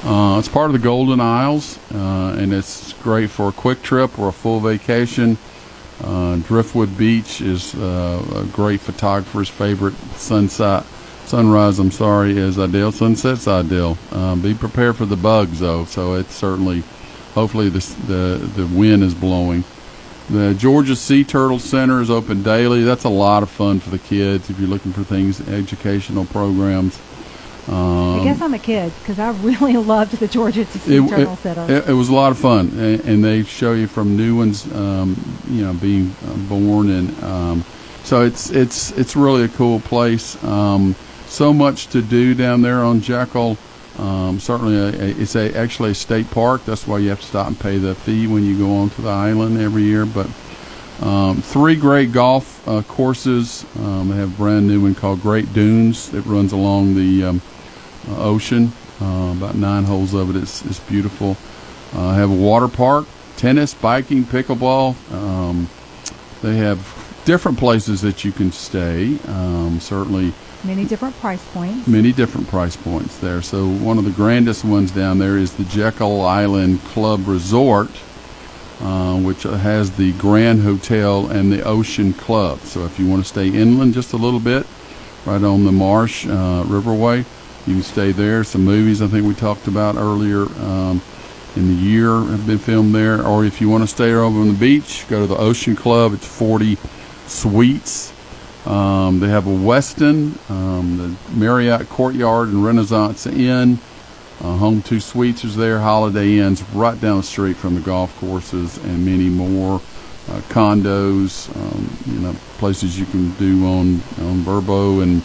It's part of the Golden Isles, and it's great for a quick trip or a full vacation. Driftwood Beach is a great photographer's favorite sunrise, is ideal. Sunset's ideal. Be prepared for the bugs, though, so it's certainly, hopefully the wind is blowing. The Georgia Sea Turtle Center is open daily. That's a lot of fun for the kids if you're looking for things, educational programs. I guess I'm a kid because I really loved the Georgia Sea Turtle Center. It was a lot of fun, and they show you from new ones, being born, and so it's really a cool place. So much to do down there on Jekyll. Certainly, it's actually a state park. That's why you have to stop and pay the fee when you go onto the island every year. But 3 great golf courses. They have a brand new one called Great Dunes. It runs along the ocean. About 9 holes of it. It's beautiful. Have a water park, tennis, biking, pickleball. They have different places that you can stay. Certainly. Many different price points. Many different price points there. So one of the grandest ones down there is the Jekyll Island Club Resort, which has the Grand Hotel and the Ocean Club. So if you want to stay inland just a little bit, right on the Marsh Riverway, you can stay there. Some movies I think we talked about earlier in the year have been filmed there. Or if you want to stay over on the beach, go to the Ocean Club. It's 40 suites. They have a Westin, the Marriott Courtyard and Renaissance Inn. Home 2 Suites is there. Holiday Inn's right down the street from the golf courses, and many more condos. Places you can do on Verbo and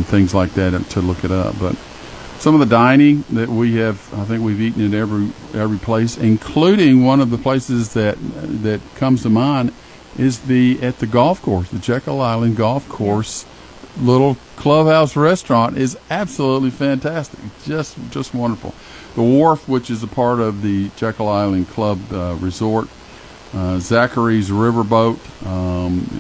things like that to look it up. But some of the dining that we have, I think we've eaten at every place, including one of the places that comes to mind is at the golf course, the Jekyll Island Golf Course. Little clubhouse restaurant is absolutely fantastic. Just wonderful. The Wharf, which is a part of the Jekyll Island Club Resort. Zachary's Riverboat.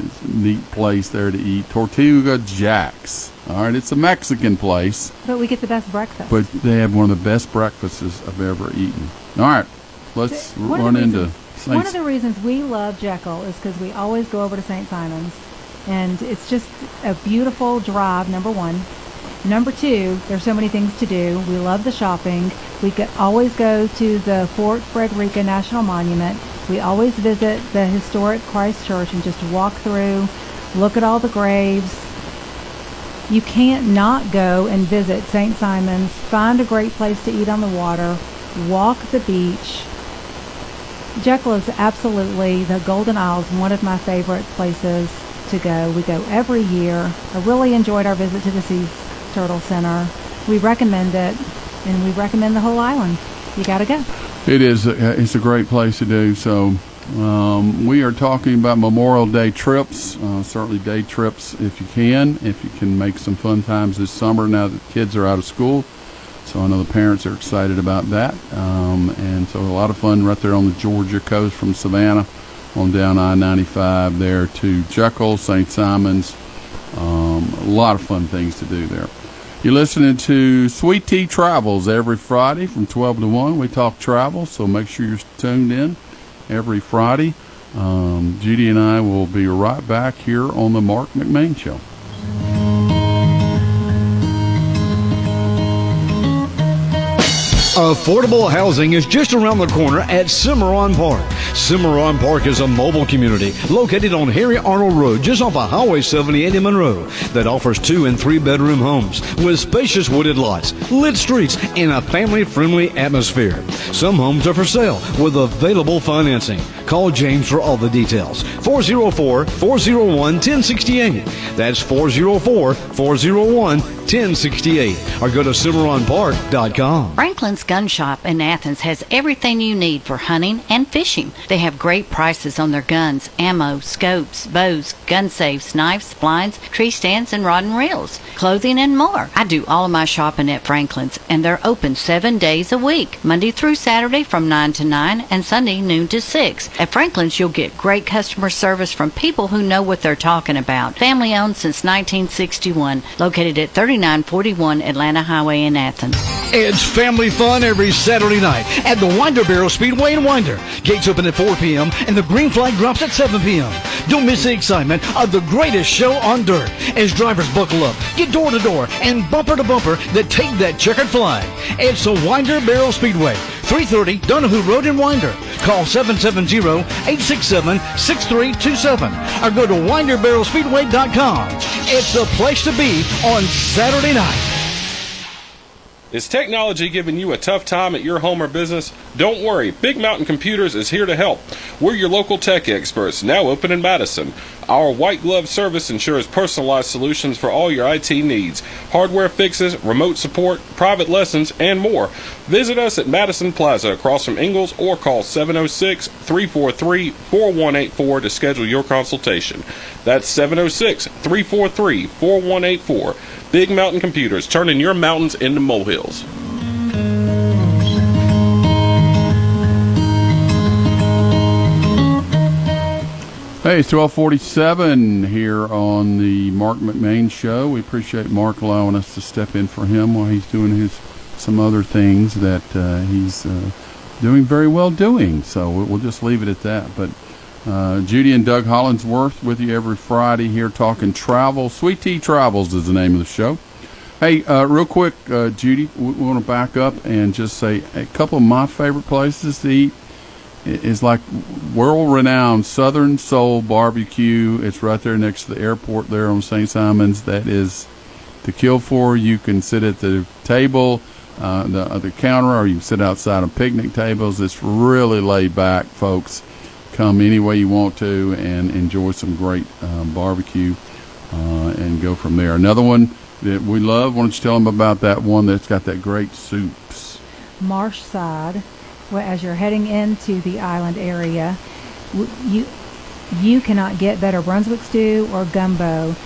It's a neat place there to eat. Tortuga Jack's. All right, it's a Mexican place. But we get the best breakfast. But they have one of the best breakfasts I've ever eaten. All right, let's run into Saints. One of the reasons we love Jekyll is because we always go over to St. Simon's. And it's just a beautiful drive, number 1. Number 2, there's so many things to do. We love the shopping. We always go to the Fort Frederica National Monument. We always visit the historic Christ Church and just walk through, look at all the graves. You can't not go and visit St. Simon's, find a great place to eat on the water, walk the beach. Jekyll is absolutely, the Golden Isles, one of my favorite places to go. We go every year. I really enjoyed our visit to the Sea Turtle Center. We recommend it, and we recommend the whole island. You got to go. It is. It's a great place to do. So We are talking about Memorial Day trips, certainly day trips if you can make some fun times this summer now that kids are out of school. So I know the parents are excited about that. And so a lot of fun right there on the Georgia coast from Savannah on down I-95 there to Jekyll, St. Simon's. A lot of fun things to do there. You're listening to Sweet Tea Travels every Friday from 12 to 1. We talk travel, so make sure you're tuned in every Friday. Judy and I will be right back here on the Marc McMain Show. Affordable housing is just around the corner at Cimarron Park. Cimarron Park is a mobile community located on Harry Arnold Road, just off of Highway 78 in Monroe, that offers 2 and 3 bedroom homes with spacious wooded lots, lit streets, and a family-friendly atmosphere. Some homes are for sale with available financing. Call James for all the details. 404-401-1068. That's 404-401-1068. Or go to CimarronPark.com. Franklin's Gun Shop in Athens has everything you need for hunting and fishing. They have great prices on their guns, ammo, scopes, bows, gun safes, knives, blinds, tree stands, and rod and reels, clothing, and more. I do all of my shopping at Franklin's, and they're open 7 days a week, Monday through Saturday from 9 to 9 and Sunday noon to 6. At Franklin's, you'll get great customer service from people who know what they're talking about. Family owned since 1961, located at 3941 Atlanta Highway in Athens. It's family fun every Saturday night at the Winder Barrel Speedway in Winder. Gates open at 4 p.m. and the green flag drops at 7 p.m. Don't miss the excitement of the greatest show on dirt as drivers buckle up, get door to door, and bumper to bumper that take that checkered flag. It's the Winder Barrel Speedway, 330 Donahue Road in Winder. Call 770-867-6327 or go to winderbarrelspeedway.com. It's the place to be on Saturday night. Is technology giving you a tough time at your home or business? Don't worry, Big Mountain Computers is here to help. We're your local tech experts, now open in Madison. Our white glove service ensures personalized solutions for all your IT needs. Hardware fixes, remote support, private lessons, and more. Visit us at Madison Plaza across from Ingalls or call 706-343-4184 to schedule your consultation. That's 706-343-4184. Big Mountain Computers, turning your mountains into molehills. Hey, it's 12:47 here on the Marc McMain Show. We appreciate Marc allowing us to step in for him while he's doing some other things that he's doing very well doing. So we'll just leave it at that. But Judy and Doug Hollingsworth with you every Friday here talking travel. Sweet Tea Travels is the name of the show. Hey, real quick, Judy, we want to back up and just say a couple of my favorite places to eat is like world-renowned Southern Soul Barbecue. It's right there next to the airport there on St. Simon's. That is to kill for. You can sit at the table, the counter, or you can sit outside on picnic tables. It's really laid back, folks. Come any way you want to and enjoy some great barbecue and go from there. Another one that we love, why don't you tell them about that one that's got that great soups? Marshside. Well, as you're heading into the island area, you cannot get better Brunswick stew or gumbo.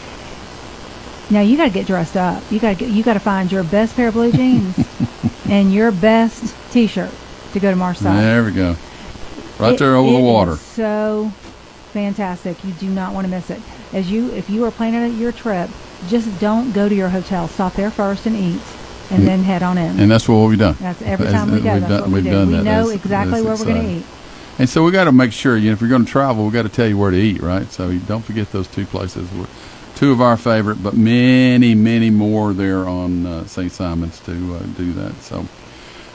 Now you got to get dressed up. You got to find your best pair of blue jeans and your best T-shirt to go to Marshside. There we go. Right there over the water. Is so fantastic. You do not want to miss it. If you are planning your trip, just don't go to your hotel. Stop there first and eat. And then head on in. And that's what we've done. That's every time we go. That's what we do. We know exactly where we're going to eat. And so we got to make sure, if you're going to travel, we got to tell you where to eat, right? So don't forget those two places. Two of our favorite, but many, many more there on St. Simon's to do that. So,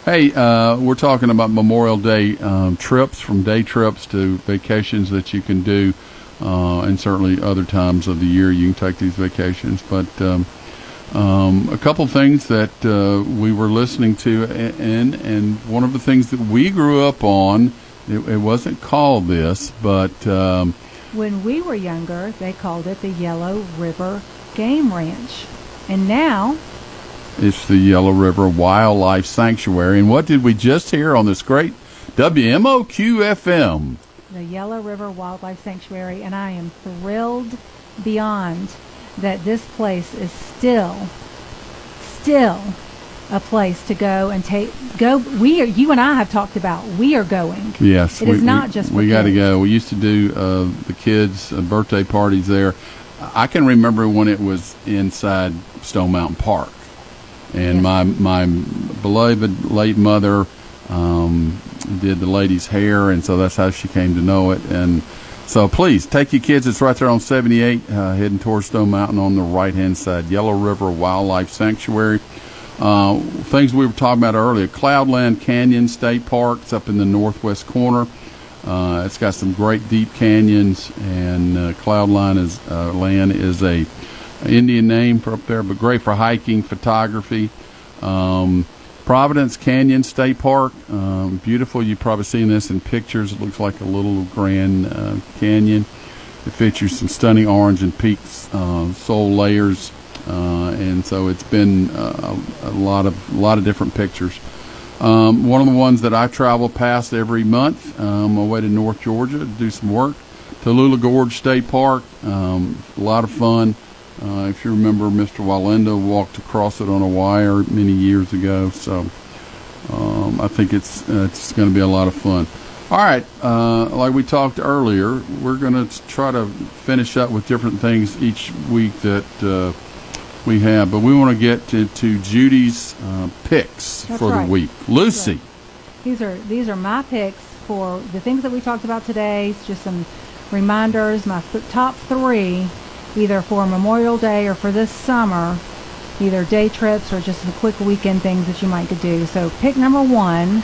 hey, we're talking about Memorial Day trips, from day trips to vacations that you can do, and certainly other times of the year you can take these vacations. But a couple things that we were listening to, and one of the things that we grew up on, it wasn't called this, but when we were younger, they called it the Yellow River Game Ranch, and now it's the Yellow River Wildlife Sanctuary. And what did we just hear on this great WMOQ FM? the Yellow River Wildlife Sanctuary, and I am thrilled beyond that this place is still a place to go and go. You and I have talked about, we are going. Yes. It is not just for we got to kids. go. We used to do the kids' birthday parties there. I can remember when it was inside Stone Mountain Park. And my beloved late mother did the lady's hair, and so that's how she came to know it. And so please take your kids. It's right there on 78, heading towards Stone Mountain on the right-hand side. Yellow River Wildlife Sanctuary. Things we were talking about earlier. Cloudland Canyon State Park. It's up in the northwest corner. It's got some great deep canyons, and Cloudland land is a Indian name for up there, but great for hiking, photography. Providence Canyon State Park, beautiful. You've probably seen this in pictures. It looks like a little Grand Canyon. It features some stunning orange and pink soil layers, and so it's been a lot of different pictures. One of the ones that I travel past every month, on my way to North Georgia to do some work, Tallulah Gorge State Park, a lot of fun. If you remember, Mr. Walenda walked across it on a wire many years ago, so I think it's going to be a lot of fun. All right, like we talked earlier, we're going to try to finish up with different things each week that we have, but we want to get to Judy's picks for the week. Lucy. Right. These are my picks for the things that we talked about today. It's just some reminders, my top 3, either for Memorial Day or for this summer, either day trips or just some quick weekend things that you might could do. So pick number 1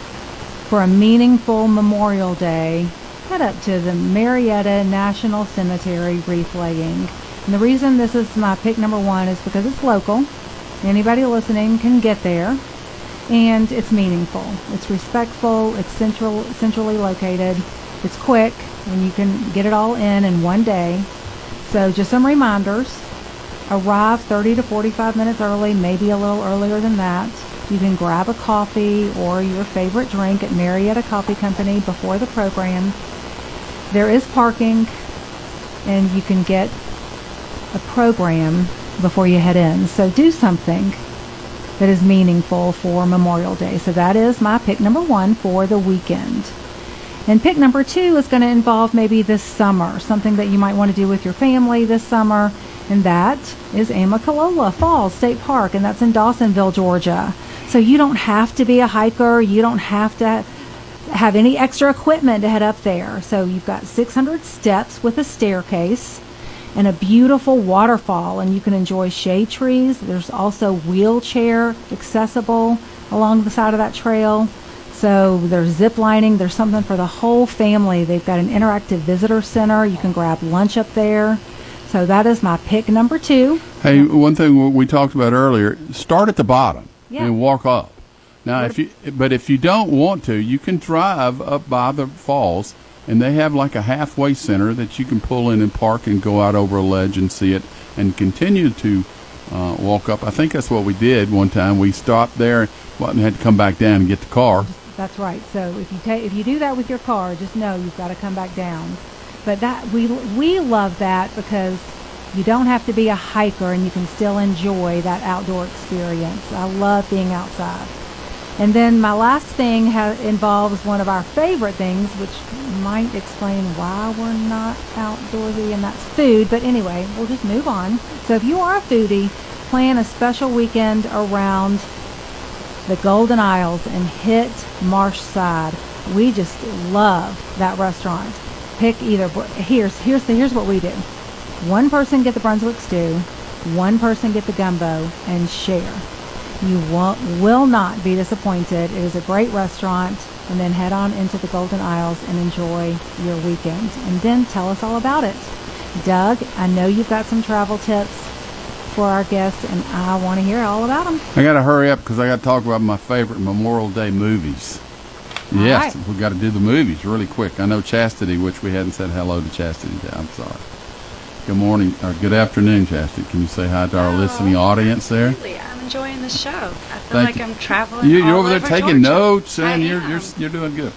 for a meaningful Memorial Day, head up to the Marietta National Cemetery wreath laying. And the reason this is my pick number 1 is because it's local. Anybody listening can get there. And it's meaningful. It's respectful. It's centrally located. It's quick, and you can get it all in one day. So just some reminders. Arrive 30 to 45 minutes early, maybe a little earlier than that. You can grab a coffee or your favorite drink at Marietta Coffee Company before the program. There is parking, and you can get a program before you head in. So do something that is meaningful for Memorial Day. So that is my pick number 1 for the weekend. And pick number 2 is going to involve maybe this summer, something that you might want to do with your family this summer, and that is Amicalola Falls State Park, and that's in Dawsonville, Georgia. So you don't have to be a hiker. You don't have to have any extra equipment to head up there. So you've got 600 steps with a staircase and a beautiful waterfall, and you can enjoy shade trees. There's also wheelchair accessible along the side of that trail. So there's zip lining. There's something for the whole family. They've got an interactive visitor center. You can grab lunch up there. So that is my pick number 2. Hey, one thing we talked about earlier, start at the bottom and walk up. Now, if you don't want to, you can drive up by the falls, and they have like a halfway center that you can pull in and park and go out over a ledge and see it and continue to walk up. I think that's what we did one time. We stopped there and had to come back down and get the car. That's right. So if you do that with your car, just know you've got to come back down. But that we love that because you don't have to be a hiker and you can still enjoy that outdoor experience. I love being outside. And then my last thing involves one of our favorite things, which might explain why we're not outdoorsy, and that's food. But anyway, we'll just move on. So if you are a foodie, plan a special weekend around the Golden Isles and hit Marshside. We just love that restaurant. Pick either. Here's what we do. One person get the Brunswick stew, one person get the gumbo, and share. You will not be disappointed. It is a great restaurant. And then head on into the Golden Isles and enjoy your weekend. And then tell us all about it. Doug, I know you've got some travel tips for our guests, and I want to hear all about them. I got to hurry up because I got to talk about my favorite Memorial Day movies. Yes, we got to do the movies really quick. I know Chastity, which we hadn't said hello to Chastity. I'm sorry. Good morning, or good afternoon, Chastity. Can you say hi to our listening audience there? Absolutely. I'm enjoying the show. I feel like I'm traveling You're all over there taking Georgia. notes, and you're doing good.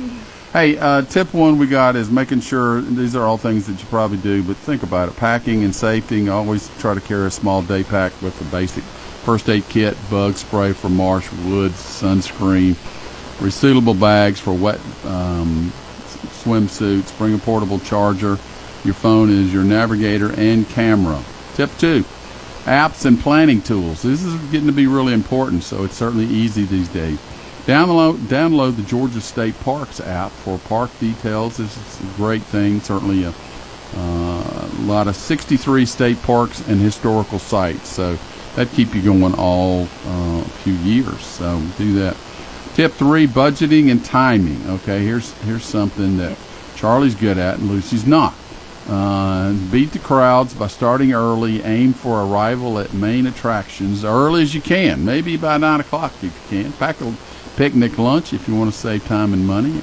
Hey, tip one we got is making sure, these are all things that you probably do, but think about it. Packing and safety. Always try to carry a small day pack with the basic first aid kit, bug spray for marsh, woods, sunscreen, resealable bags for wet swimsuits. Bring a portable charger. Your phone is your navigator and camera. Tip two, apps and planning tools. This is getting to be really important, so it's certainly easy these days. Download the Georgia State Parks app for park details. This is a great thing. Certainly a lot of 63 state parks and historical sites. So that keep you going all a few years. So do that. Tip three, budgeting and timing. Okay, here's something that Charlie's good at and Lucy's not. Beat the crowds by starting early. Aim for arrival at main attractions early as you can. Maybe by 9 o'clock if you can. Pack a picnic lunch if you want to save time and money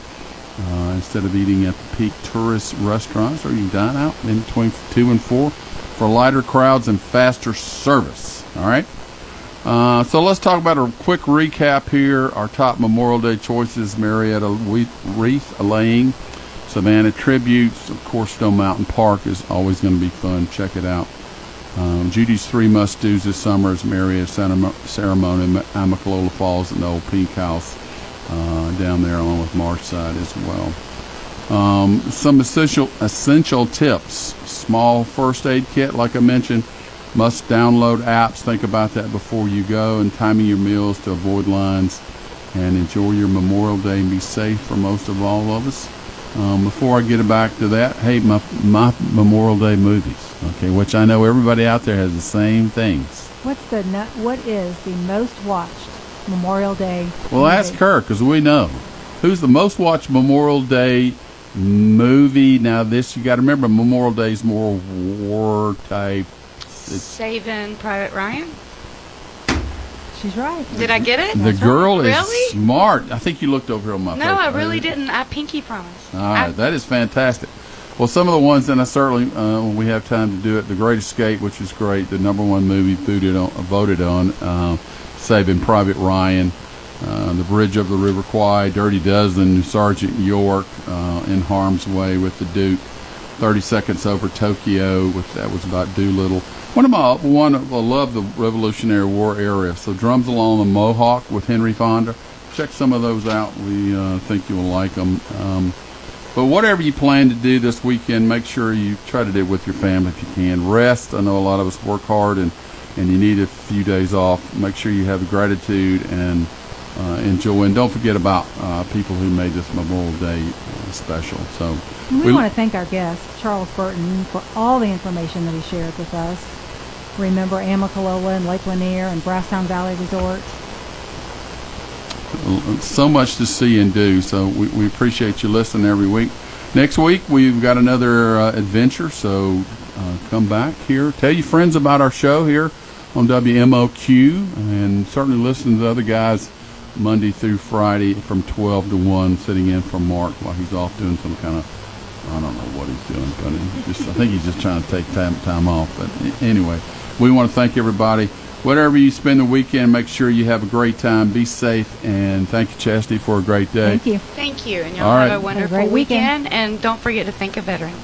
instead of eating at the peak tourist restaurants, or you can dine out in between 2 and 4 for lighter crowds and faster service. All right. So let's talk about a quick recap here. Our top Memorial Day choices: Marietta wreath laying, Savannah tributes, of course. Stone Mountain Park is always going to be fun. Check it out. Judy's three must-dos this summer is Marietta Ceremony, Amicalola Falls, and the old Pink House down there along with Marchside as well. Some essential tips. Small first aid kit, like I mentioned. Must download apps. Think about that before you go, and timing your meals to avoid lines. And enjoy your Memorial Day and be safe for most of all of us. Before I get back to that, hey, my Memorial Day movies, okay, which I know everybody out there has the same things. What is the most watched Memorial Day Well, movie? ask her, because we know. Who's the most watched Memorial Day movie? Now, this, you got to remember, Memorial Day is more war type. Saving Private Ryan? She's right. Did I get it? The girl is Really? smart. I think you looked over here on my No, paper. I really didn't. I pinky promised. All right, that is fantastic. Well, some of the ones, and I certainly, when we have time to do it, The Great Escape, which is great, the number one movie voted on, Saving Private Ryan, The Bridge of the River Kwai, Dirty Dozen, Sergeant York, In Harm's Way with the Duke, 30 Seconds Over Tokyo, that was about Doolittle. I love the Revolutionary War era. So Drums Along the Mohawk with Henry Fonda. Check some of those out. We think you will like them. But whatever you plan to do this weekend, make sure you try to do it with your family if you can. Rest. I know a lot of us work hard and you need a few days off. Make sure you have gratitude and enjoy. And don't forget about people who made this Memorial Day special. So we want to thank our guest, Charles Burton, for all the information that he shared with us. Remember Amicalola and Lake Lanier and Brasstown Valley Resort. So much to see and do. So we appreciate you listening every week. Next week, we've got another adventure. So come back here. Tell your friends about our show here on WMOQ. And certainly listen to the other guys Monday through Friday from 12 to 1, sitting in for Marc while he's off doing some kind of, I don't know what he's doing, but I think he's just trying to take time off. But anyway, we want to thank everybody. Whatever you spend the weekend, make sure you have a great time. Be safe, and thank you, Chastity, for a great day. Thank you. Thank you, and y'all All right. have a wonderful great weekend. weekend. And don't forget to think of veterans.